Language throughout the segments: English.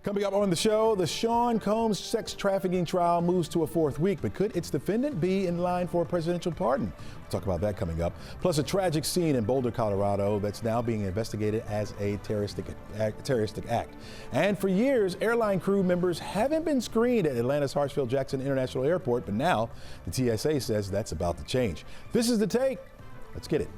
Coming up on the show, the Sean Combs sex trafficking trial moves to a fourth week, but could its defendant be in line for a presidential pardon? We'll talk about that coming up. Plus a tragic scene in Boulder, Colorado that's now being investigated as a terroristic act. And for years, airline crew members haven't been screened at Atlanta's Hartsfield-Jackson International Airport, but now the TSA says that's about to change. This is The Take. Let's get it.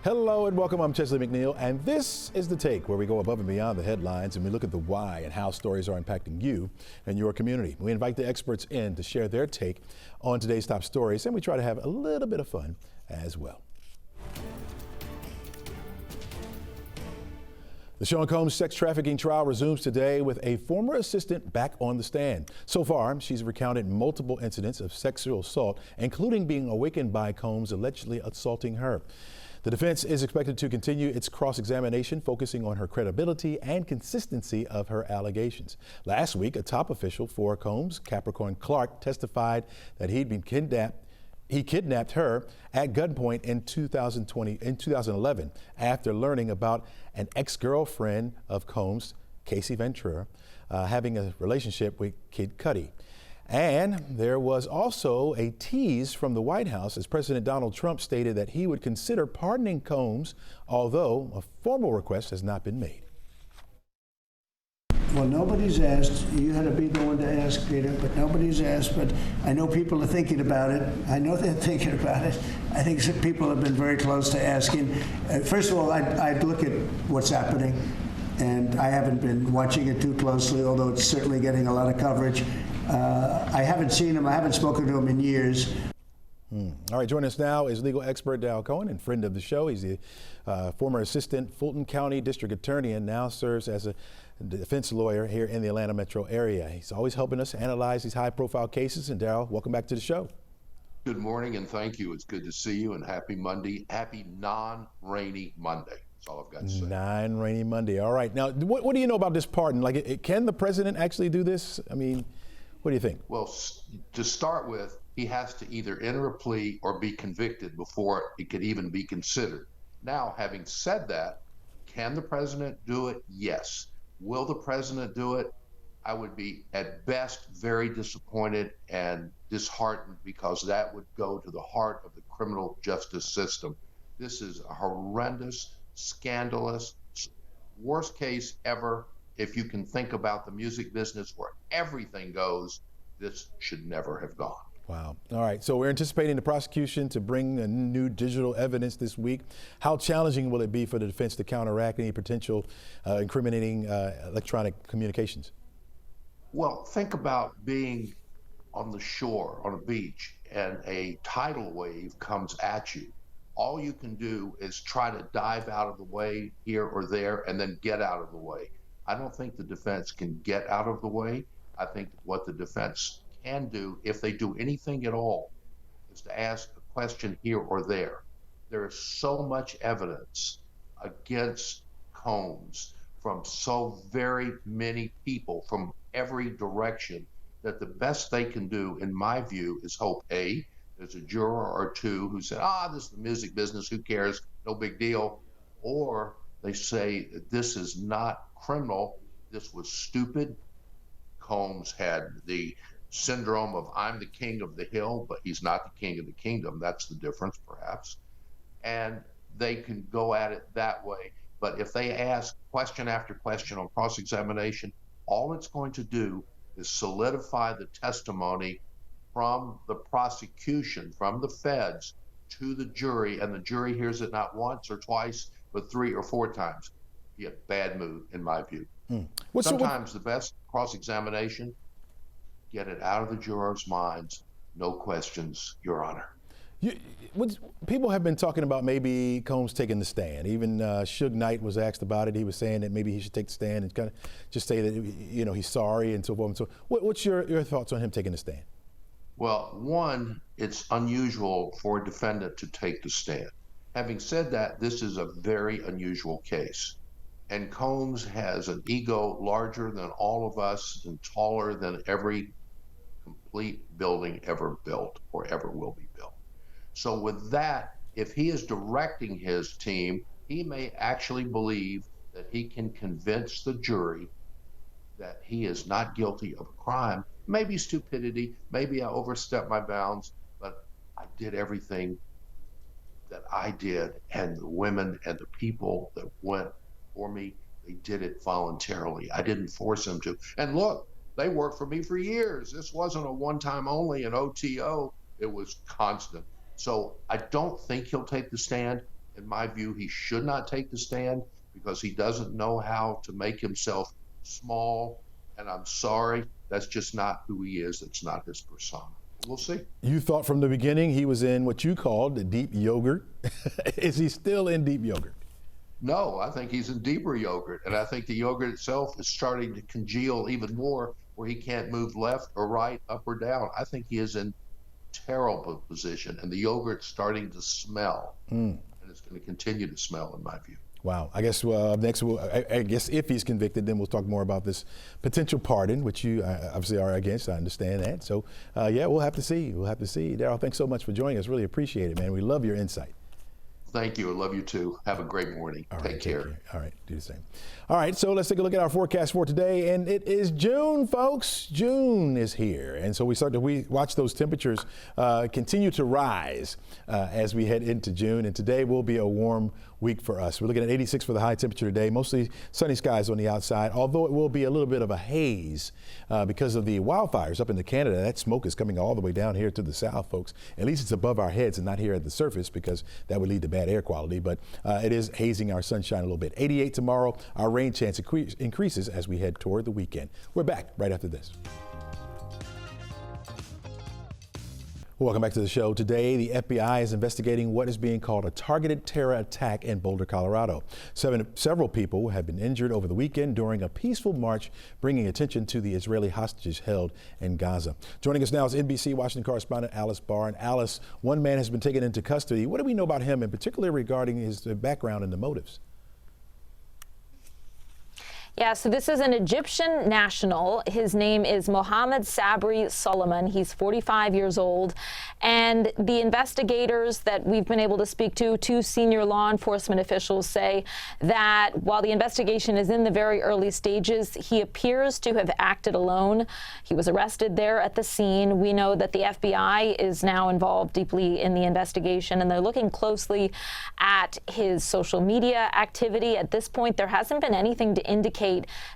Hello and welcome. I'm Chesley McNeil, and this is The Take, where we go above and beyond the headlines and we look at the why and how stories are impacting you and your community. We invite the experts in to share their take on today's top stories, and we try to have a little bit of fun as well. The Sean Combs sex trafficking trial resumes today with a former assistant back on the stand. So far, she's recounted multiple incidents of sexual assault, including being awakened by Combs allegedly assaulting her. The defense is expected to continue its cross-examination, focusing on her credibility and consistency of her allegations. Last week, a top official for Combs, Capricorn Clark, testified that he kidnapped her at gunpoint in 2011 after learning about an ex-girlfriend of Combs, Casey Ventura, having a relationship with Kid Cudi. And there was also a tease from the White House as President Donald Trump stated that he would consider pardoning Combs, although a formal request has not been made. Well, nobody's asked. You had to be the one to ask, Peter, but nobody's asked. But I know people are thinking about it. I know they're thinking about it. I think some people have been very close to asking. First of all, I'd look at what's happening, and I haven't been watching it too closely, although it's certainly getting a lot of coverage. I haven't seen him. I haven't spoken to him in years. All right, joining us now is legal expert Dal Cohen and friend of the show. He's the former assistant Fulton County District Attorney and now serves as a defense lawyer here in the Atlanta metro area. He's always helping us analyze these high-profile cases. And Dal, welcome back to the show. Good morning and thank you. It's good to see you and happy Monday. Happy non-rainy Monday. That's all I've got to say. Non-rainy Monday. All right. Now, what do you know about this pardon? Like, can the president actually do this? I mean, what do you think? Well, to start with, he has to either enter a plea or be convicted before it could even be considered. Now, having said that, can the president do it? Yes. Will the president do it? I would be, at best, very disappointed and disheartened because that would go to the heart of the criminal justice system. This is a horrendous, scandalous, worst case ever. If you can think about the music business where everything goes, this should never have gone. Wow. All right. So we're anticipating the prosecution to bring a new digital evidence this week. How challenging will it be for the defense to counteract any potential incriminating electronic communications? Well, think about being on the shore, on a beach, and a tidal wave comes at you. All you can do is try to dive out of the way here or there and then get out of the way. I don't think the defense can get out of the way. I think what the defense can do, if they do anything at all, is to ask a question here or there. There is so much evidence against Combs from so very many people from every direction that the best they can do, in my view, is hope A, there's a juror or two who say, this is the music business, who cares, no big deal. Or they say that this is not criminal, this was stupid. Combs had the syndrome of I'm the king of the hill, but he's not the king of the kingdom. That's the difference, perhaps. And they can go at it that way. But if they ask question after question on cross-examination, all it's going to do is solidify the testimony from the prosecution, from the feds, to the jury, and the jury hears it not once or twice, but 3 or 4 times. Be a bad mood, in my view. Sometimes the best cross-examination, get it out of the jurors' minds, no questions, Your Honor. People have been talking about maybe Combs taking the stand. Even Suge Knight was asked about it. He was saying that maybe he should take the stand and kind of just say that he's sorry and so forth and so on. What's your thoughts on him taking the stand? Well, one, it's unusual for a defendant to take the stand. Having said that, this is a very unusual case. And Combs has an ego larger than all of us and taller than every complete building ever built or ever will be built. So with that, if he is directing his team, he may actually believe that he can convince the jury that he is not guilty of a crime. Maybe stupidity, maybe I overstepped my bounds, but I did everything that I did, and the women and the people that went for me, they did it voluntarily. I didn't force them to. And look, they worked for me for years. This wasn't a one-time only, an OTO. It was constant. So I don't think he'll take the stand. In my view, he should not take the stand because he doesn't know how to make himself small. And I'm sorry, that's just not who he is. That's not his persona. We'll see. You thought from the beginning he was in what you called the deep yogurt. Is he still in deep yogurt? No, I think he's in deeper yogurt. And I think the yogurt itself is starting to congeal even more where he can't move left or right, up or down. I think he is in terrible position, and the yogurt's starting to smell. And it's going to continue to smell, in my view. Wow. I guess next, I guess if he's convicted, then we'll talk more about this potential pardon, which you obviously are against. I understand that. So, yeah, we'll have to see. We'll have to see. Daryl, thanks so much for joining us. Really appreciate it, man. We love your insight. Thank you. I love you too. Have a great morning. Take care. All right. Do the same. All right. So let's take a look at our forecast for today. And it is June, folks. June is here. And so we watch those temperatures continue to rise as we head into June. And today will be a warm week for us. We're looking at 86 for the high temperature today, mostly sunny skies on the outside, although it will be a little bit of a haze because of the wildfires up into Canada. That smoke is coming all the way down here to the south, folks. At least it's above our heads and not here at the surface because that would lead to bad air quality, but it is hazing our sunshine a little bit. 88 tomorrow. Our rain chance increases as we head toward the weekend. We're back right after this. Welcome back to the show. Today, the FBI is investigating what is being called a targeted terror attack in Boulder, Colorado. Several people have been injured over the weekend during a peaceful march, bringing attention to the Israeli hostages held in Gaza. Joining us now is NBC Washington correspondent Alice Barr. And Alice, one man has been taken into custody. What do we know about him, and particularly regarding his background and the motives? Yeah, so this is an Egyptian national. His name is Mohammed Sabri Solomon. He's 45 years old. And the investigators that we've been able to speak to, two senior law enforcement officials, say that while the investigation is in the very early stages, he appears to have acted alone. He was arrested there at the scene. We know that the FBI is now involved deeply in the investigation, and they're looking closely at his social media activity. At this point, there hasn't been anything to indicate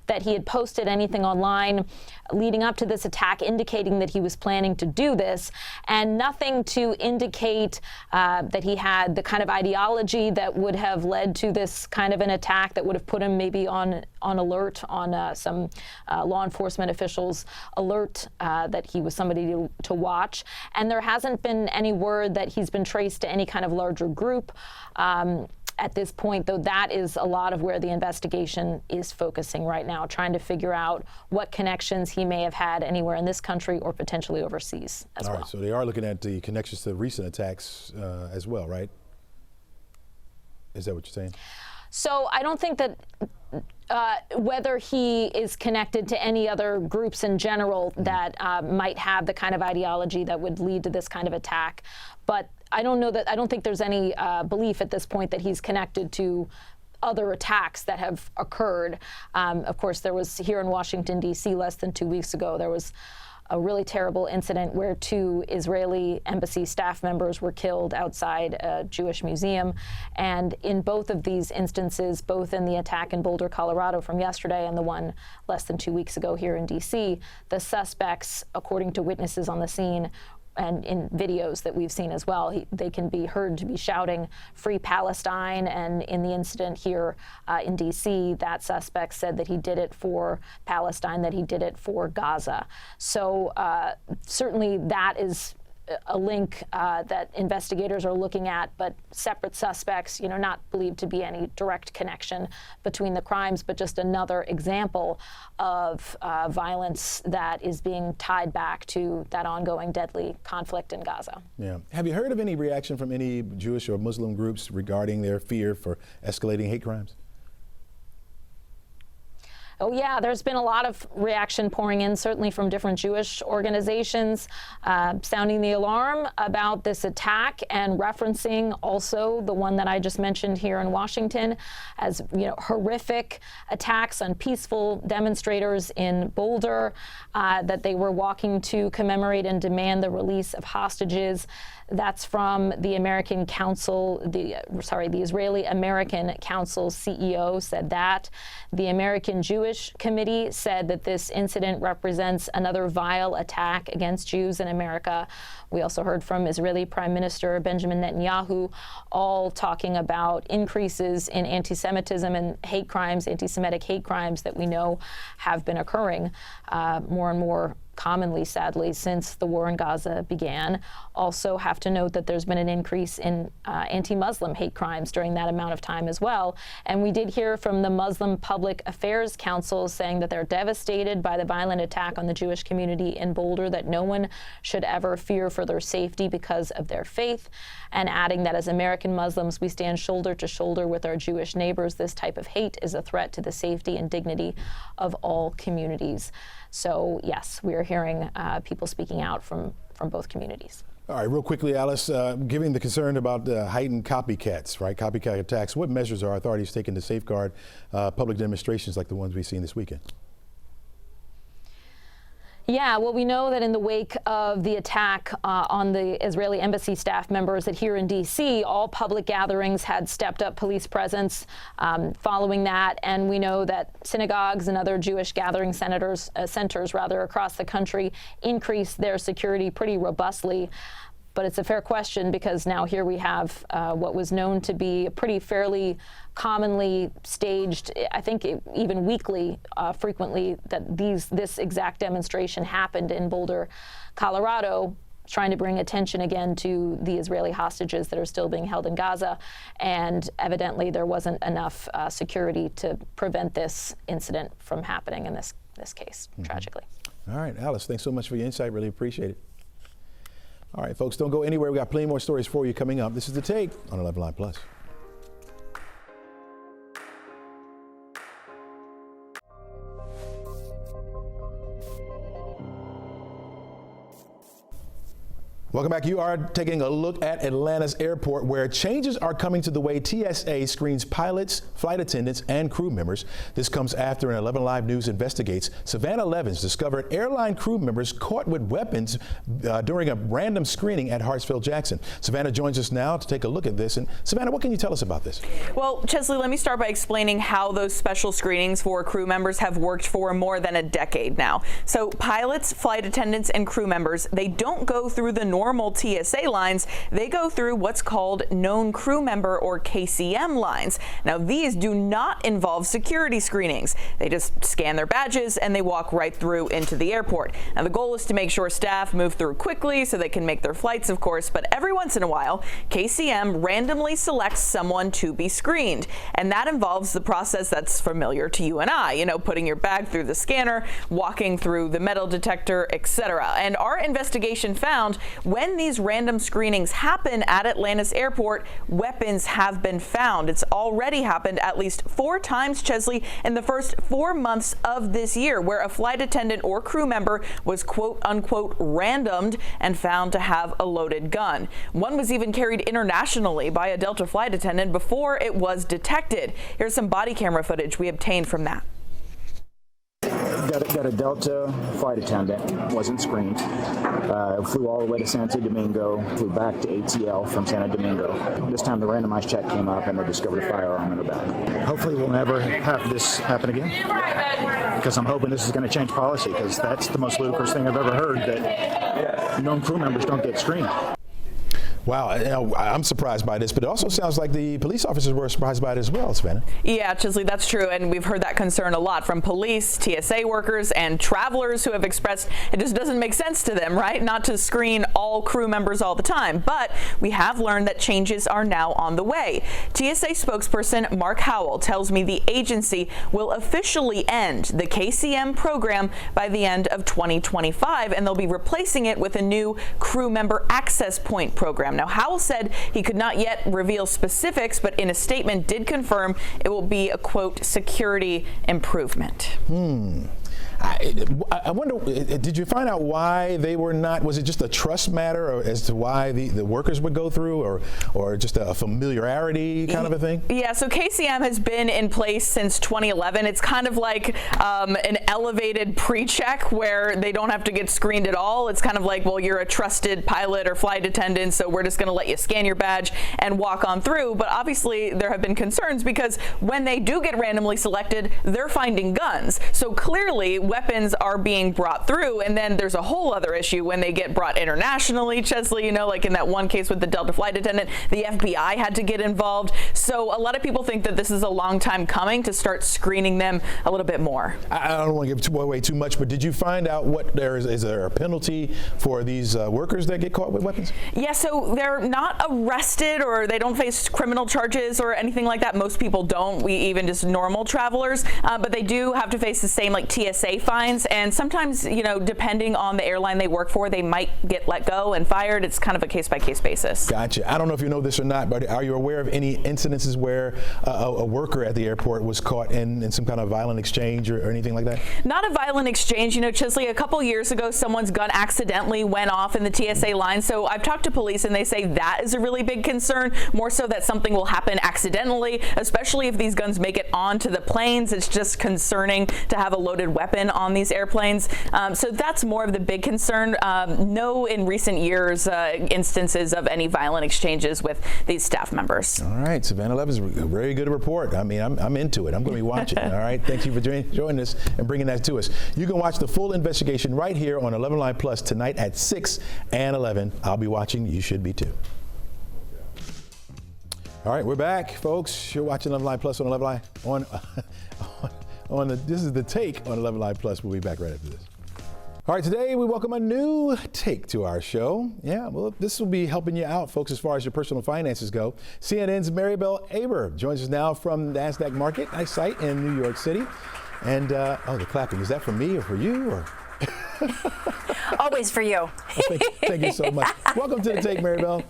that he had posted anything online leading up to this attack indicating that he was planning to do this, and nothing to indicate that he had the kind of ideology that would have led to this kind of an attack that would have put him maybe on alert, on some law enforcement officials' alert that he was somebody to watch. And there hasn't been any word that he's been traced to any kind of larger group. At this point, though, that is a lot of where the investigation is focusing right now, trying to figure out what connections he may have had anywhere in this country or potentially overseas as well. All right, so they are looking at the connections to recent attacks as well, right? Is that what you're saying? So I don't think that whether he is connected to any other groups in general that might have the kind of ideology that would lead to this kind of attack, but I don't think there's any belief at this point that he's connected to other attacks that have occurred. Of course, there was here in Washington, D.C. less than 2 weeks ago, there was a really terrible incident where two Israeli embassy staff members were killed outside a Jewish museum. And in both of these instances, both in the attack in Boulder, Colorado from yesterday and the one less than 2 weeks ago here in D.C., the suspects, according to witnesses on the scene, and in videos that we've seen as well, they can be heard to be shouting "Free Palestine." And in the incident here in D.C., that suspect said that he did it for Palestine, that he did it for Gaza. So certainly that is a link that investigators are looking at, but separate suspects, not believed to be any direct connection between the crimes, but just another example of violence that is being tied back to that ongoing deadly conflict in Gaza. Yeah. Have you heard of any reaction from any Jewish or Muslim groups regarding their fear for escalating hate crimes? Oh, yeah, there's been a lot of reaction pouring in, certainly from different Jewish organizations, sounding the alarm about this attack and referencing also the one that I just mentioned here in Washington as, horrific attacks on peaceful demonstrators in Boulder that they were walking to commemorate and demand the release of hostages. That's from the American Council, the Israeli American Council CEO said that. The American Jewish Committee said that this incident represents another vile attack against Jews in America. We also heard from Israeli Prime Minister Benjamin Netanyahu, all talking about increases in anti-Semitism and hate crimes, anti-Semitic hate crimes that we know have been occurring more and more commonly, sadly, since the war in Gaza began. Also have to note that there's been an increase in anti-Muslim hate crimes during that amount of time as well. And we did hear from the Muslim Public Affairs Council saying that they're devastated by the violent attack on the Jewish community in Boulder, that no one should ever fear for their safety because of their faith, and adding that as American Muslims, we stand shoulder to shoulder with our Jewish neighbors. This type of hate is a threat to the safety and dignity of all communities. So, yes, we are hearing people speaking out from both communities. All right, real quickly, Alice, given the concern about heightened copycats, right, copycat attacks, what measures are authorities taking to safeguard public demonstrations like the ones we've seen this weekend? Yeah, well, we know that in the wake of the attack on the Israeli embassy staff members that here in D.C., all public gatherings had stepped up police presence following that. And we know that synagogues and other Jewish gathering centers across the country increased their security pretty robustly. But it's a fair question because now here we have what was known to be a pretty fairly commonly staged, I think even weekly, frequently, that this exact demonstration happened in Boulder, Colorado, trying to bring attention again to the Israeli hostages that are still being held in Gaza. And evidently there wasn't enough security to prevent this incident from happening in this case, tragically. All right, Alice, thanks so much for your insight. Really appreciate it. All right, folks, don't go anywhere. We got plenty more stories for you coming up. This is The Take on 11Alive Plus. Welcome back. You are taking a look at Atlanta's airport, where changes are coming to the way TSA screens pilots, flight attendants, and crew members. This comes after an 11Alive News investigates. Savannah Levins discovered airline crew members caught with weapons during a random screening at Hartsfield-Jackson. Savannah joins us now to take a look at this. And Savannah, what can you tell us about this? Well, Chesley, let me start by explaining how those special screenings for crew members have worked for more than a decade now. So pilots, flight attendants, and crew members, they don't go through the normal TSA lines. They go through what's called known crew member or KCM lines. Now, these do not involve security screenings. They just scan their badges and they walk right through into the airport. Now, the goal is to make sure staff move through quickly so they can make their flights, of course, but every once in a while, KCM randomly selects someone to be screened. And that involves the process that's familiar to you and I, putting your bag through the scanner, walking through the metal detector, etc. And our investigation found when these random screenings happen at Atlanta's airport, weapons have been found. It's already happened at least 4 times, Chesley, in the first 4 months of this year, where a flight attendant or crew member was quote unquote randomed and found to have a loaded gun. One was even carried internationally by a Delta flight attendant before it was detected. Here's some body camera footage we obtained from that. Got a Delta flight attendant, wasn't screened, flew all the way to Santo Domingo, flew back to ATL from Santo Domingo. This time the randomized check came up and they discovered a firearm in her bag. Hopefully we'll never have this happen again, because I'm hoping this is going to change policy, because that's the most ludicrous thing I've ever heard, that known crew members don't get screened. Wow, I'm surprised by this, but it also sounds like the police officers were surprised by it as well, Savannah. Yeah, Chesley, that's true, and we've heard that concern a lot from police, TSA workers, and travelers who have expressed it just doesn't make sense to them, right, not to screen all crew members all the time. But we have learned that changes are now on the way. TSA spokesperson Mark Howell tells me the agency will officially end the KCM program by the end of 2025, and they'll be replacing it with a new crew member access point program. program. Now, Howell said he could not yet reveal specifics, but in a statement did confirm it will be a, quote, security improvement. I wonder, did you find out why they were not, was it just a trust matter or as to why the workers would go through or just a familiarity kind of a thing? Yeah, so KCM has been in place since 2011. It's kind of like an elevated pre-check where they don't have to get screened at all. It's kind of like, well, you're a trusted pilot or flight attendant, so we're just going to let you scan your badge and walk on through. But obviously there have been concerns because when they do get randomly selected, they're finding guns. So clearly weapons are being brought through, and then there's a whole other issue when they get brought internationally, Chesley, you know, like in that one case with the Delta flight attendant, the FBI had to get involved. So a lot of people think that this is a long time coming to start screening them a little bit more. I don't want to give away too much, but did you find out what is there a penalty for these workers that get caught with weapons? Yeah, so they're not arrested or they don't face criminal charges or anything like that. Most people don't, even just normal travelers, but they do have to face the same like TSA fines, and sometimes, you know, depending on the airline they work for, they might get let go and fired. It's kind of a case-by-case basis. Gotcha. I don't know if you know this or not, but are you aware of any incidences where a worker at the airport was caught in some kind of violent exchange or anything like that? Not a violent exchange. You know, Chesley, a couple years ago, someone's gun accidentally went off in the TSA line. So I've talked to police and they say that is a really big concern, more so that something will happen accidentally, especially if these guns make it onto the planes. It's just concerning to have a loaded weapon on these airplanes. So that's more of the big concern. No, in recent years, instances of any violent exchanges with these staff members. All right, Savannah Levin's a very good report. I mean, I'm into it. I'm going to be watching. All right, thank you for joining us and bringing that to us. You can watch the full investigation right here on 11Alive Plus tonight at 6 and 11. I'll be watching. You should be too. All right, we're back, folks. You're watching 11Alive Plus on 11Alive this is the take on 11Alive Plus. We'll be back right after this. All right, today we welcome a new take to our show. Yeah, well, this will be helping you out, folks, as far as your personal finances go. CNN's Maribel Aber joins us now from NASDAQ Market, nice site in New York City. And, oh, the clapping, is that for me or for you? Or? Always for you. Thank you so much. Welcome to the take, Maribel.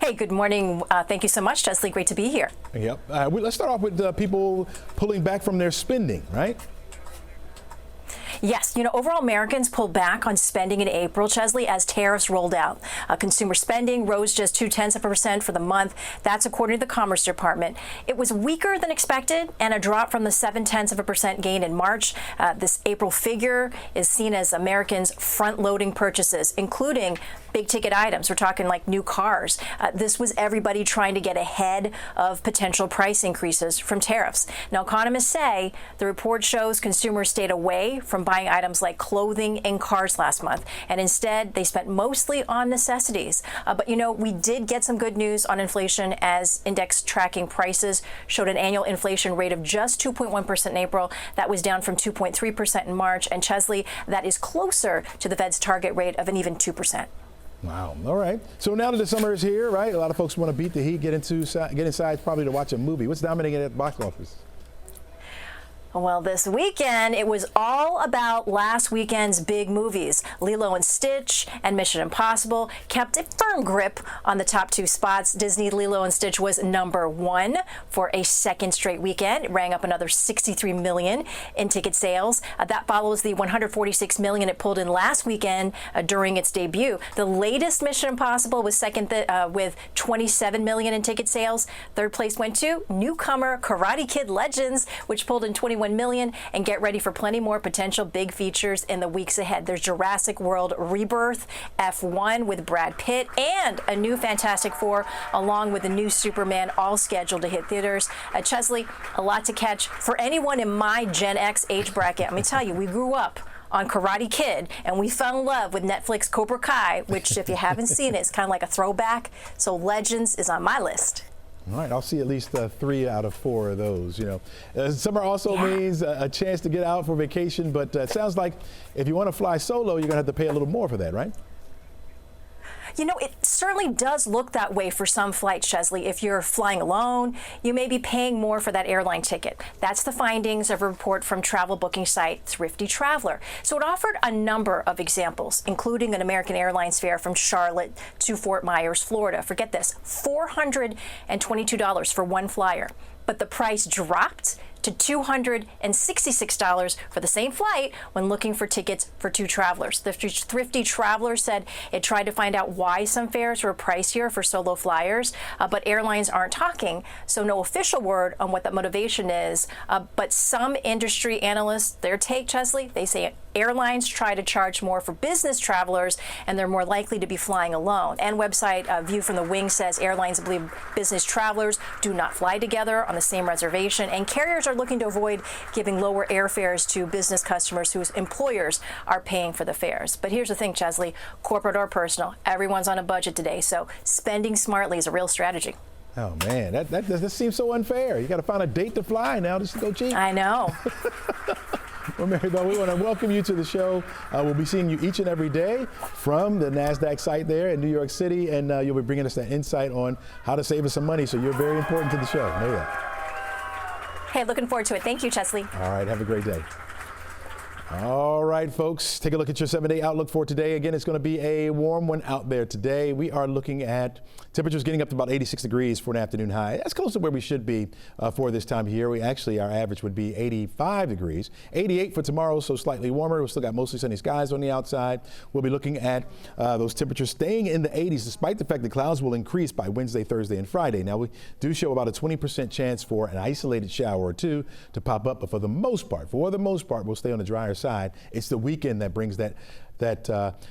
Hey, good morning. Thank you so much, Chesley. Great to be here. Yep. Let's start off with people pulling back from their spending, right? Yes, you know, overall Americans pulled back on spending in April, Chesley, as tariffs rolled out. Consumer spending rose just 0.2% for the month. That's according to the Commerce Department. It was weaker than expected and a drop from the 0.7% gain in March. This April figure is seen as Americans front-loading purchases, including big-ticket items. We're talking like new cars. This was everybody trying to get ahead of potential price increases from tariffs. Now, economists say the report shows consumers stayed away from buying items like clothing and cars last month, and instead they spent mostly on necessities. But you know, we did get some good news on inflation as index tracking prices showed an annual inflation rate of just 2.1% in April. That was down from 2.3% in March, and Chesley, that is closer to the Fed's target rate of an even 2%. Wow. All right. So now that the summer is here, right? A lot of folks want to beat the heat, get inside probably to watch a movie. What's dominating at the box office? Well, this weekend, it was all about last weekend's big movies. Lilo and Stitch and Mission Impossible kept a firm grip on the top two spots. Disney Lilo and Stitch was #1 for a second straight weekend. It rang up another $63 million in ticket sales. That follows the $146 million it pulled in last weekend during its debut. The latest Mission Impossible was second with $27 million in ticket sales. Third place went to newcomer Karate Kid Legends, which pulled in $21 million, and get ready for plenty more potential big features in the weeks ahead. There's Jurassic World Rebirth, F1 with Brad Pitt, and a new Fantastic Four, along with a new Superman, all scheduled to hit theaters. Chesley, a lot to catch for anyone in my Gen X age bracket. Let me tell you, we grew up on Karate Kid, and we fell in love with Netflix Cobra Kai, which, if you haven't seen it, it's kind of like a throwback. So Legends is on my list. All right, I'll see at least 3 out of 4 of those. You know, summer also means a chance to get out for vacation, but it sounds like if you want to fly solo, you're going to have to pay a little more for that, right? You know, it certainly does look that way for some flights, Chesley. If you're flying alone, you may be paying more for that airline ticket. That's the findings of a report from travel booking site Thrifty Traveler. So it offered a number of examples, including an American Airlines fare from Charlotte to Fort Myers, Florida. Forget this, $422 for one flyer. But the price dropped to $266 for the same flight when looking for tickets for two travelers. The Thrifty Traveler said it tried to find out why some fares were pricier for solo flyers, but airlines aren't talking, so no official word on what that motivation is. But some industry analysts, their take, Chesley, they say airlines try to charge more for business travelers, and they're more likely to be flying alone. And website View from the Wing says airlines believe business travelers do not fly together on the same reservation, and carriers are looking to avoid giving lower airfares to business customers whose employers are paying for the fares. But here's the thing, Chesley, corporate or personal, everyone's on a budget today, so spending smartly is a real strategy. Oh, man, that seems so unfair. You got to find a date to fly now just to go cheap. I know. Well, Mary Bell, we want to welcome you to the show. We'll be seeing you each and every day from the NASDAQ site there in New York City, and you'll be bringing us that insight on how to save us some money. So you're very important to the show. Know that. Hey, looking forward to it. Thank you, Chesley. All right, have a great day. All right, folks, take a look at your 7-day outlook for today. Again, it's going to be a warm one out there today. We are looking at temperatures getting up to about 86 degrees for an afternoon high. That's close to where we should be for this time of year. Our average would be 85 degrees. 88 for tomorrow, so slightly warmer. We've still got mostly sunny skies on the outside. We'll be looking at those temperatures staying in the 80s, despite the fact that clouds will increase by Wednesday, Thursday, and Friday. Now, we do show about a 20% chance for an isolated shower or two to pop up, but for the most part, we'll stay on the drier side. It's the weekend that brings that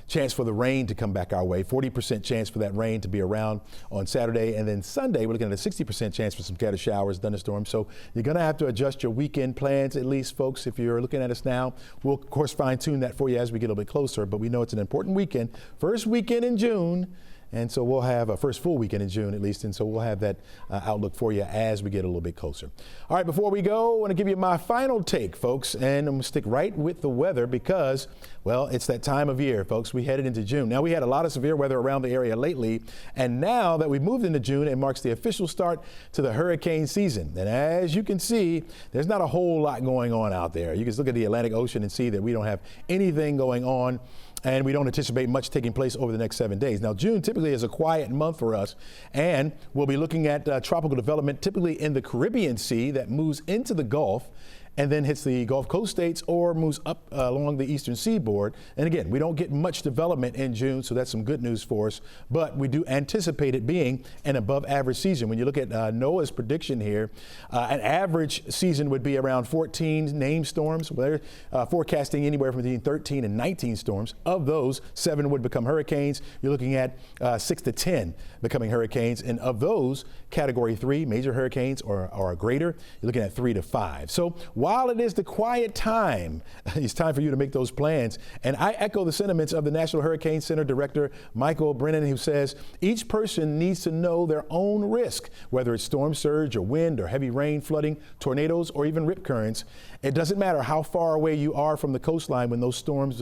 chance for the rain to come back our way. 40% chance for that rain to be around on Saturday, and then Sunday we're looking at a 60% chance for some scattered showers, thunderstorms. So you're going to have to adjust your weekend plans, at least, folks. If you're looking at us now, we'll of course fine tune that for you as we get a little bit closer. But we know it's an important weekend, first weekend in June. And so we'll have a first full weekend in June, at least. And so we'll have that outlook for you as we get a little bit closer. All right, before we go, I want to give you my final take, folks. And I'm going to stick right with the weather because, well, it's that time of year, folks. We headed into June. Now, we had a lot of severe weather around the area lately. And now that we've moved into June, it marks the official start to the hurricane season. And as you can see, there's not a whole lot going on out there. You can just look at the Atlantic Ocean and see that we don't have anything going on. And we don't anticipate much taking place over the next 7 days. Now, June typically is a quiet month for us, and we'll be looking at tropical development typically in the Caribbean Sea that moves into the Gulf and then hits the Gulf Coast states or moves up along the eastern seaboard. And again, we don't get much development in June, so that's some good news for us. But we do anticipate it being an above average season. When you look at NOAA's prediction here, an average season would be around 14 named storms. They're forecasting anywhere from between 13 and 19 storms. Of those, 7 would become hurricanes. You're looking at 6 to 10 becoming hurricanes. And of those, category 3, major hurricanes or greater, you're looking at 3 to 5. So while it is the quiet time, it's time for you to make those plans. And I echo the sentiments of the National Hurricane Center Director, Michael Brennan, who says each person needs to know their own risk, whether it's storm surge or wind or heavy rain, flooding, tornadoes, or even rip currents. It doesn't matter how far away you are from the coastline when those storms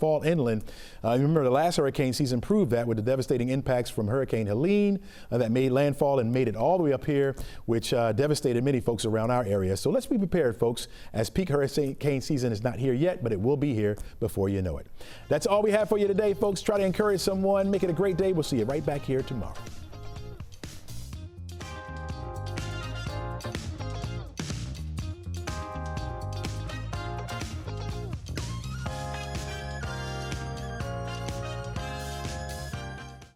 fall inland. Remember, the last hurricane season proved that with the devastating impacts from Hurricane Helene that made landfall and made it all the way up here, which devastated many folks around our area. So let's be prepared, folks, as peak hurricane season is not here yet, but it will be here before you know it. That's all we have for you today, folks. Try to encourage someone. Make it a great day. We'll see you right back here tomorrow.